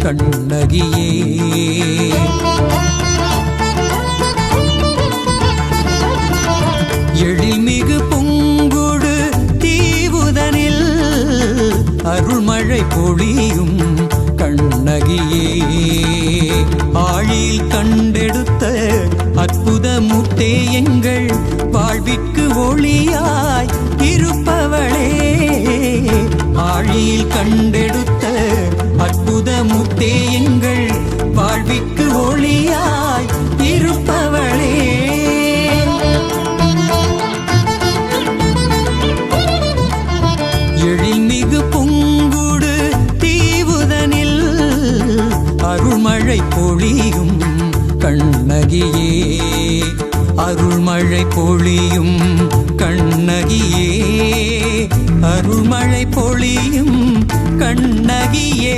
கண்ணகியே. எழில்மிகு பூங்குடு தீவுதனில் அருள்மழை பொழியும் கண்ணகியே. ஆழியில் கண்டெடுத்த அற்புத முத்தே எங்கள் வாழ்விற்கு ஒளியாய் இருப்பவளே. ஆழியில் கண்டெடுத்த அற்புத முத்தே எங்கள் வாழ்விற்கு ஒளியாய் இருப்பவளே. எழில்மிகு பூங்குடு தீவுதனில் அருள்மழை பொழியும் கண்ணகியே. அருள்மழை பொழியும் கண்ணகியே. அருள்மழை பொழியும் கண்ணகியே.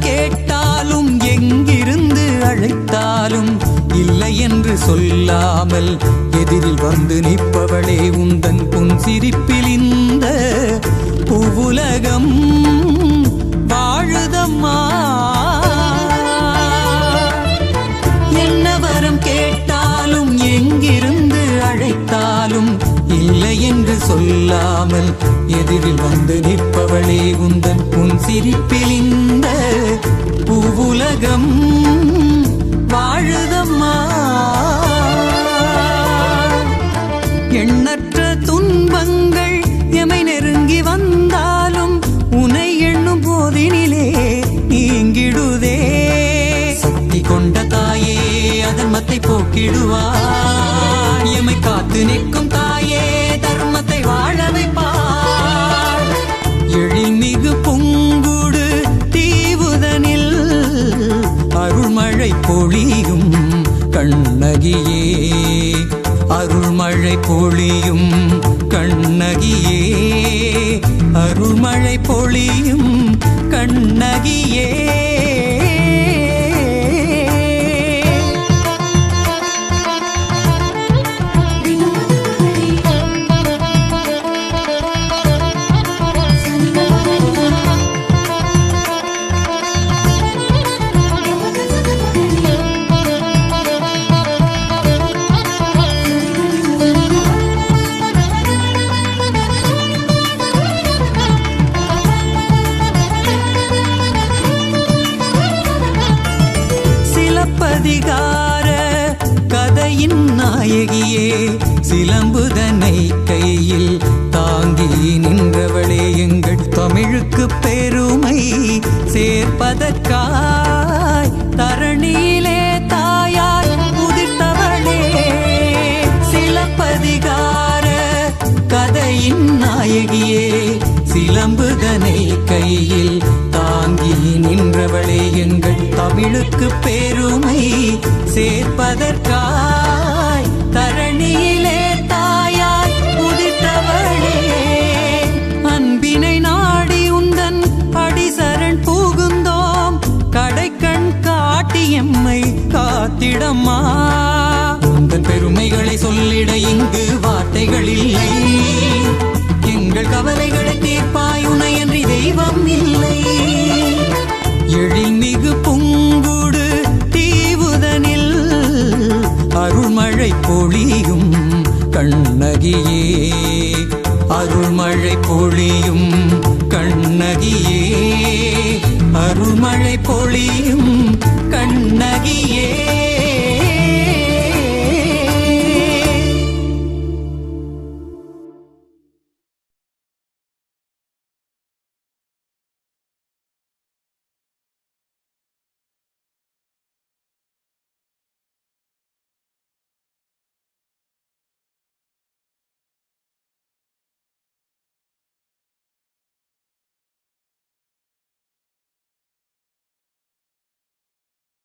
கேட்டாலும் எங்கிருந்து அழைத்தாலும் இல்லை என்று சொல்லாமல் எதிரில் வந்து நிற்பவளே. உந்தன் பொன் சிரிப்பில் இந்த பூவுலகம் வாழுதம்மா. என்ன வரம் கேட்டாலும் எங்கிருந்து அழைத்தாலும் இல்லை என்று சொல்லாமல் எதிரில் வந்து நிற்பவளே. உந்தன் பொன் சிரிப்பில் இந்த பூவுலகம் வாழுதம்மா. எண்ணற்ற துன்பங்கள் எமை நெருங்கி வந்தாலும் உனை எண்ணும் போதினிலே நீங்கிடுதே. சக்தி கொண்ட தாயே அதர்மத்தை போக்கிடுவார். எமை காத்து நிற்கும் தாயே தர்மத்தை வாழ வைப்பார். எழில்மிகு பூங்குடு தீவுதனில் அருள்மழை பொழியும் கண்ணகியே. அருள்மழை பொழியும் கண்ணகியே. அருள்மழை பொழியும் கண்ணகியே. சிலப்பதிகார கதையின் நாயகியே. சிலம்புதனை கையில் தாங்கி நின்றவளே. எங்கள் தமிழுக்கு பெருமை சேர்ப்பதற்காய் தரணியிலே தாயாய் உதிர்த்தவளே. சிலப்பதிகார கதையின் நாயகியே. சிலம்புதனை கையில் தாங்கி நின்றவளே. எங்கள் தமிழுக்கு பெருமை சேர்ப்பதற்காய் தரணியிலே தாயாய் உதித்தவளே. அன்பினை நாடி உந்தன் அடிசரண் புகுந்தோம். கடைக்கண் காட்டி எம்மை காத்திடம்மா. உந்தன் பெருமைகளை சொல்லிட இங்கு வார்த்தைகள் இல்லை. எங்கள் கவலைகளை தீர்ப்பாய் உனையன்றி தெய்வம் இல்லை. எழில்மிகு பூங்குடு தீவுதனில் அருள்மழை பொழியும் கண்ணகியே. அருள்மழை பொழியும் கண்ணகியே. அருள்மழை பொழியும் கண்ணகியே.